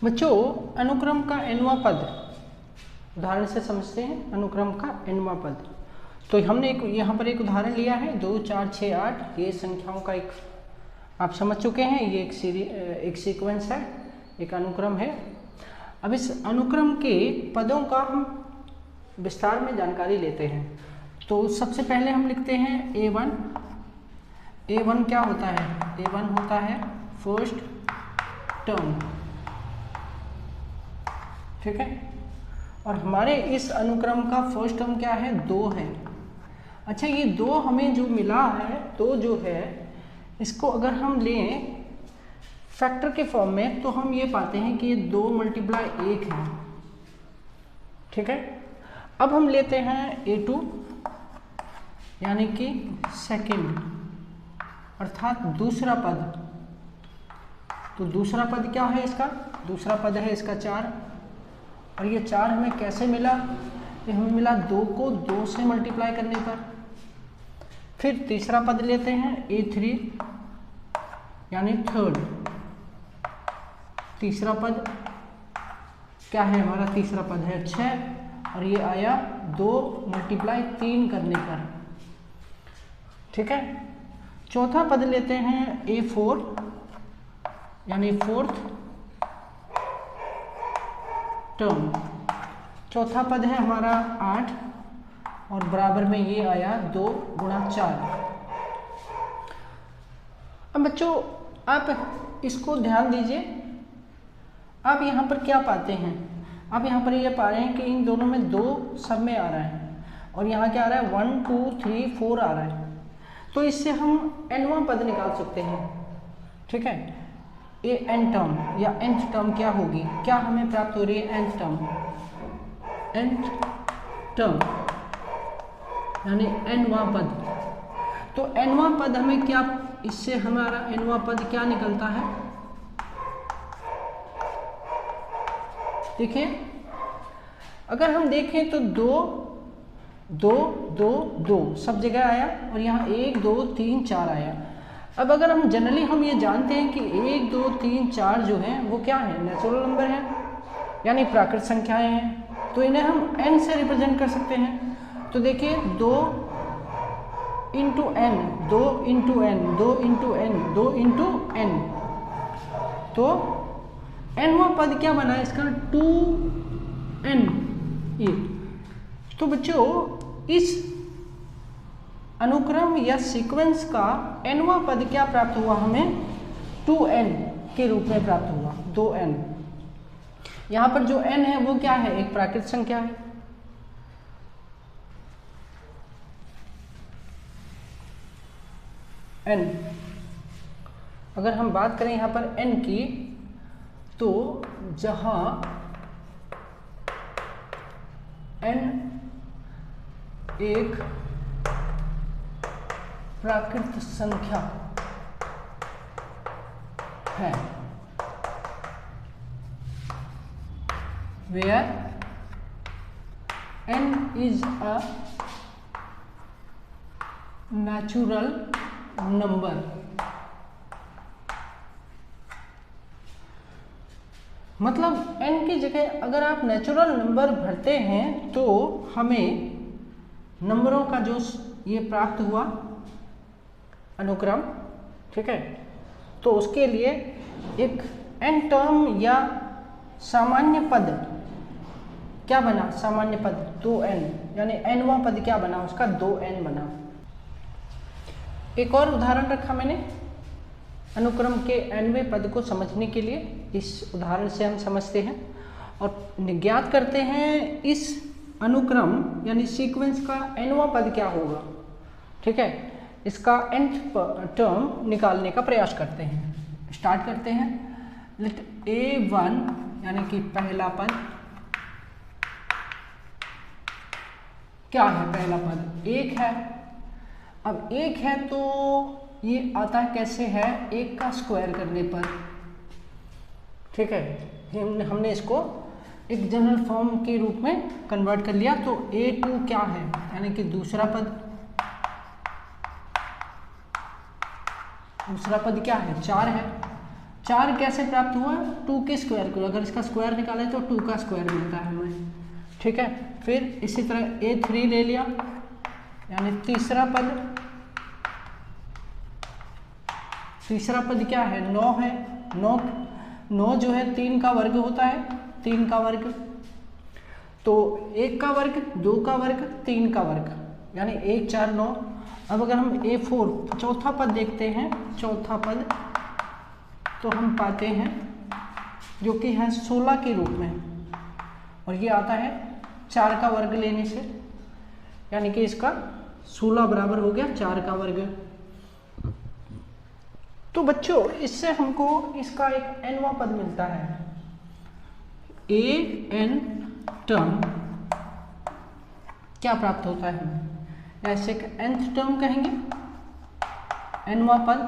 बच्चों अनुक्रम का nवां पद उदाहरण से समझते हैं। अनुक्रम का nवां पद, तो हमने एक यहाँ पर एक उदाहरण लिया है 2 4 6 8। ये संख्याओं का एक आप समझ चुके हैं, ये एक सीक्वेंस है, एक अनुक्रम है। अब इस अनुक्रम के पदों का हम विस्तार में जानकारी लेते हैं। तो सबसे पहले हम लिखते हैं A1। A1 क्या होता है? A1 होता है फर्स्ट टर्म, ठीक है। और हमारे इस अनुक्रम का फर्स्ट टर्म क्या है? 2 है। अच्छा, ये 2 हमें जो मिला है, 2 जो है इसको अगर हम लें फैक्टर के फॉर्म में तो हम ये पाते हैं कि ये 2 मल्टीप्लाई 1 है, ठीक है। अब हम लेते हैं A2 यानी कि सेकंड अर्थात दूसरा पद। तो दूसरा पद क्या है इसका? दूसरा पद है इसका 4। और ये 4 हमें कैसे मिला? ये हमें मिला 2 को 2 से मल्टीप्लाई करने पर। फिर तीसरा पद लेते हैं A3 यानी थर्ड। तीसरा पद क्या है हमारा? तीसरा पद है 6 और ये आया 2 मल्टीप्लाई 3 करने पर, ठीक है। चौथा पद लेते हैं A4 यानी फोर्थ टर्म। चौथा पद है हमारा 8 और बराबर में ये आया 2 गुणा 4। अब बच्चों आप इसको ध्यान दीजिए, आप यहाँ पर क्या पाते हैं? आप यहाँ पर ये पा रहे हैं कि इन दोनों में 2 सब में आ रहा है और यहाँ क्या आ रहा है? 1 2 3 4 आ रहा है। तो इससे हम nवां पद निकाल सकते हैं, ठीक है। ये n टर्म या nth टर्म क्या होगी? क्या हमें प्राप्त हो रही है? nth टर्म, nth टर्म यानी nवां पद। तो nवां पद हमें क्या, इससे हमारा nवां पद क्या निकलता है? देखिए, अगर हम देखें तो 2 2 2 2 सब जगह आया और यहाँ 1 2 3 4 आया। अब अगर हम जनरली हम ये जानते हैं कि 1 2 3 4 जो हैं वो क्या है? नेचुरल नंबर है यानी प्राकृत संख्याएं हैं। तो इन्हें हम n से रिप्रेजेंट कर सकते हैं। तो देखिए 2 into n 2 into n 2 into n 2 into n। तो nवां पद क्या बना इसका? 2n। तो बच्चों इस अनुक्रम या सीक्वेंस का nवां पद क्या प्राप्त हुआ हमें? 2n के रूप में प्राप्त हुआ। 2n। यहाँ पर जो n है वो क्या है? एक प्राकृत संख्या है। n, अगर हम बात करें यहाँ पर n की, तो जहाँ n एक प्राकृत संख्या है, where n is a natural number। मतलब n की जगह अगर आप नेचुरल नंबर भरते हैं तो हमें नंबरों का जो ये प्राप्त हुआ अनुक्रम, ठीक है। तो उसके लिए एक n टर्म या सामान्य पद क्या बना? सामान्य पद 2n यानी nवां पद क्या बना? उसका 2n बना। एक और उदाहरण रखा मैंने अनुक्रम के nवें पद को समझने के लिए। इस उदाहरण से हम समझते हैं और ज्ञात करते हैं इस अनुक्रम यानी सीक्वेंस का nवां पद क्या होगा, ठीक है। इसका nth टर्म निकालने का प्रयास करते हैं। स्टार्ट करते हैं। लेट A1 यानी कि पहला पद क्या है? पहला पद 1 है। अब 1 है तो ये आता कैसे है? 1 का स्क्वायर करने पर, ठीक है। हमने इसको एक जनरल फॉर्म के रूप में कन्वर्ट कर लिया। तो A2 क्या है? यानी कि दूसरा पद। दूसरा पद क्या है? 4 है। 4 कैसे प्राप्त हुआ? 2 के स्क्वायर को, अगर इसका स्क्वायर निकाले तो 2 का स्क्वायर मिलता है हमें, ठीक है। फिर इसी तरह A3 ले लिया, यानी तीसरा पद क्या है? 9 है। 9 जो है 3 का वर्ग होता है, 3 का वर्ग, तो 1 का वर्ग, 2 का वर्ग, 3 का वर्ग, यानी 1 4 9। अब अगर हम A4 चौथा पद देखते हैं, चौथा पद तो हम पाते हैं जो कि है 16 के रूप में, और ये आता है 4 का वर्ग लेने से, यानी कि इसका 16 बराबर हो गया 4 का वर्ग। तो बच्चों इससे हमको इसका एक nवां पद मिलता है, an टर्म क्या प्राप्त होता है हमें, ऐसे nth टर्म कहेंगे, nवां पद,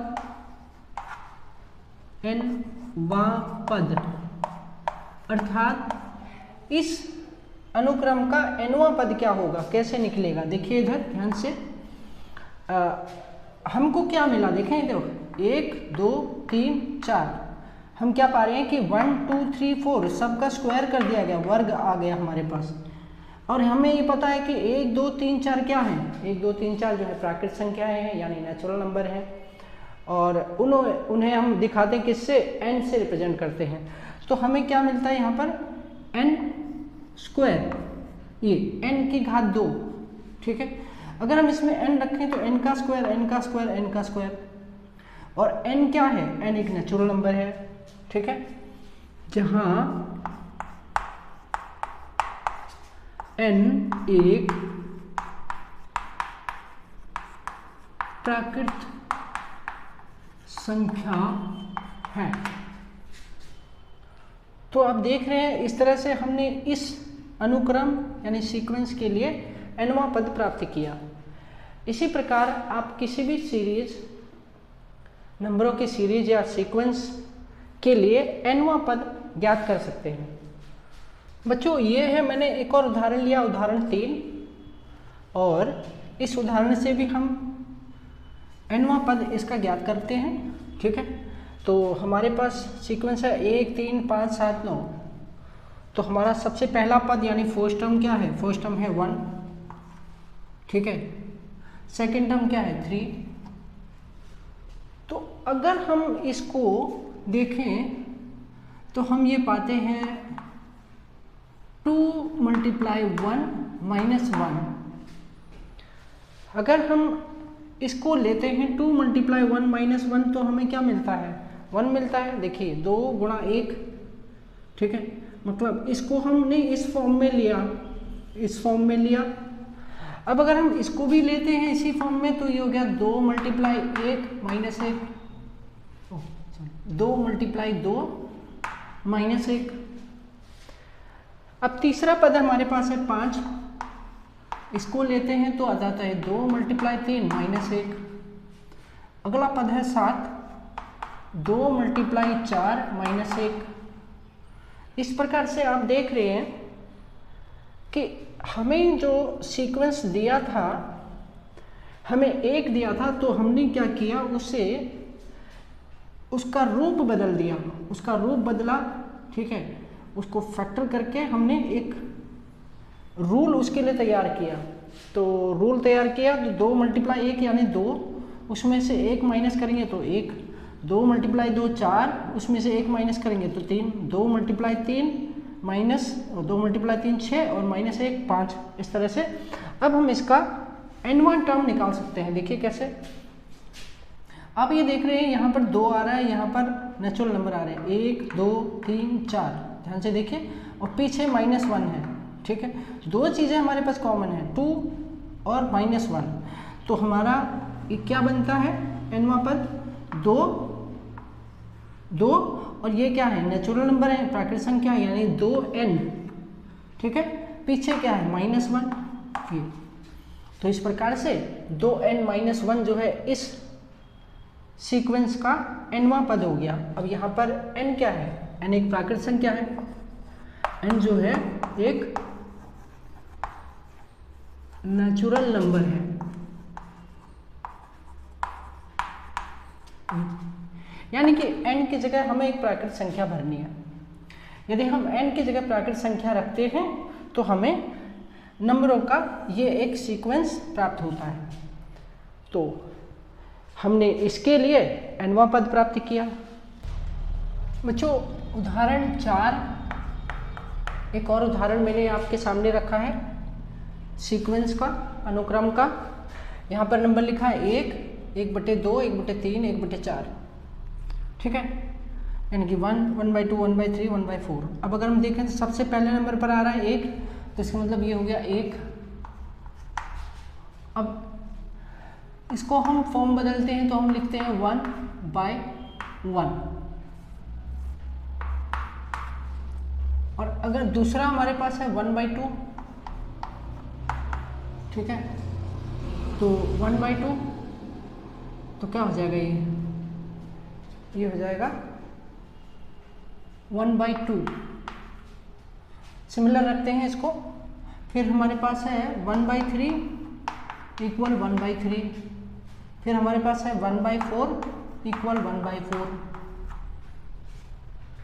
अर्थात इस अनुक्रम का nवां पद क्या होगा, कैसे निकलेगा? देखिए इधर ध्यान से, हमको क्या मिला, देखें इधर 1 2 3 4, हम क्या पा रहे हैं कि 1 2 3 4 सबका स्क्वायर कर दिया गया, वर्ग आ गया हमारे पास। और हमें ये पता है कि 1 2 3 4 क्या है, 1 2 3 4 जो है प्राकृत संख्याएं हैं, यानी नेचुरल नंबर है, और उन्हें हम दिखाते हैं किससे? n से रिप्रेजेंट करते हैं। तो हमें क्या मिलता है यहाँ पर? n स्क्वायर, ये n की घात 2, ठीक है। अगर हम इसमें n रखें तो n का स्क्वायर, n का स्क्वायर, n का स्क्वायर, और n क्या है? n एक नेचुरल नंबर है, ठीक है, जहां n एक प्राकृत संख्या है। तो आप देख रहे हैं इस तरह से हमने इस अनुक्रम यानी सीक्वेंस के लिए nवां पद प्राप्त किया। इसी प्रकार आप किसी भी सीरीज, नंबरों की सीरीज या सीक्वेंस के लिए nवां पद ज्ञात कर सकते हैं। बच्चों ये है, मैंने एक और उदाहरण लिया, उदाहरण 3, और इस उदाहरण से भी हम nवां पद इसका ज्ञात करते हैं, ठीक है। तो हमारे पास सीक्वेंस है 1 3 5 7 9, तो हमारा सबसे पहला पद यानी फर्स्ट टर्म क्या है? फर्स्ट टर्म है 1, ठीक है। सेकेंड टर्म क्या है? 3। तो अगर हम इसको देखें तो हम ये पाते हैं 2 × 1 - 1। अगर हम इसको लेते हैं 2 × 1 - 1 तो हमें क्या मिलता है? 1 मिलता है। देखिए 2 × 1, ठीक है, मतलब इसको हमने इस फॉर्म में लिया, इस फॉर्म में लिया। अब अगर हम इसको भी लेते हैं इसी फॉर्म में तो ये हो गया 2 × 1 - 1, 2 × 2 - 1। अब तीसरा पद हमारे पास है 5, इसको लेते हैं तो आ जाता है 2 × 3 - 1। अगला पद है 7, 2 × 4 - 1। इस प्रकार से आप देख रहे हैं कि हमें जो सीक्वेंस दिया था, हमें 1 दिया था, तो हमने क्या किया, उसे उसका रूप बदल दिया, उसका रूप बदला, ठीक है, उसको फैक्टर करके हमने एक रूल उसके लिए तैयार किया। तो रूल तैयार किया तो 2 × 1 यानी 2, उसमें से 1 माइनस करेंगे तो 1, 2 × 2 4, उसमें से 1 माइनस करेंगे तो 3, 2 × 3 माइनस 2 × 3 6 और -1 5। इस तरह से अब हम इसका nवां टर्म निकाल सकते हैं। देखिए कैसे, आप ये देख रहे हैं यहाँ पर 2 आ रहा है, यहाँ पर नेचुरल नंबर आ रहे हैं 1 2 3 4, ध्यान से देखिए, और पीछे -1 है, ठीक है। 2 चीज़ें हमारे पास कॉमन है, 2 और -1, तो हमारा ये क्या बनता है? nवां पद 2 2, और ये क्या है? नेचुरल नंबर है, प्राकृतिक संख्या, यानी 2n, ठीक है। पीछे क्या है? -1। तो इस प्रकार से 2n - 1 जो है इस सीक्वेंस का nवां पद हो गया। अब यहाँ पर n क्या है? n एक प्राकृतिक संख्या है, n जो है एक नेचुरल नंबर है। यानी कि n की जगह हमें एक प्राकृत संख्या भरनी है। यदि हम n की जगह प्राकृत संख्या रखते हैं तो हमें नंबरों का ये एक सीक्वेंस प्राप्त होता है। तो हमने इसके लिए nवां पद प्राप्त किया। बच्चों उदाहरण 4, एक और उदाहरण मैंने आपके सामने रखा है सीक्वेंस का, अनुक्रम का। यहाँ पर नंबर लिखा है 1, 1/2, 1/3, 1/4, ठीक है, यानी कि 1, 1/2, 1/3, 1/4। अब अगर हम देखें तो सबसे पहले नंबर पर आ रहा है 1, तो इसका मतलब ये हो गया 1। अब इसको हम फॉर्म बदलते हैं तो हम लिखते हैं 1/1। और अगर दूसरा हमारे पास है 1/2, ठीक है, तो 1/2 तो क्या हो जाएगा, ये हो जाएगा 1/2। सिमिलर रखते हैं इसको। फिर हमारे पास है 1/3 इक्वल 1/3। फिर हमारे पास है 1/4 इक्वल 1/4,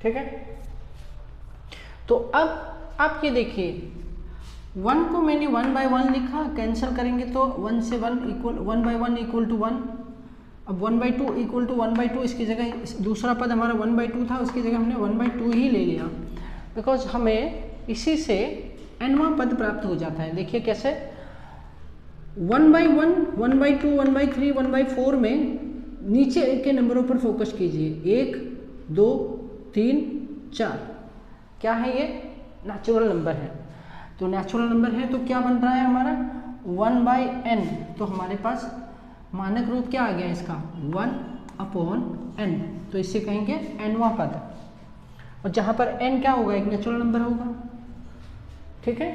ठीक है। तो अब आप ये देखिए 1 को मैंने 1/1 लिखा, कैंसिल करेंगे तो 1 से 1 इक्वल 1/1 इक्वल टू 1। अब 1/2 इक्वल टू 1/2, इसकी जगह दूसरा पद हमारा 1/2 था, उसकी जगह हमने 1/2 ही ले लिया, बिकॉज हमें इसी से nवां पद प्राप्त हो जाता है। देखिए कैसे, 1/1, 1/2, 1/3, 1/4 में नीचे के नंबरों पर फोकस कीजिए। 1, 2, 3, 4, क्या है ये, नेचुरल नंबर है। तो नेचुरल नंबर है तो क्या बन रहा है हमारा 1/n। तो हमारे पास मानक रूप क्या आ गया इसका 1/n। तो इससे कहेंगे nवां पद। और जहाँ पर n क्या होगा, एक नेचुरल नंबर होगा, ठीक है।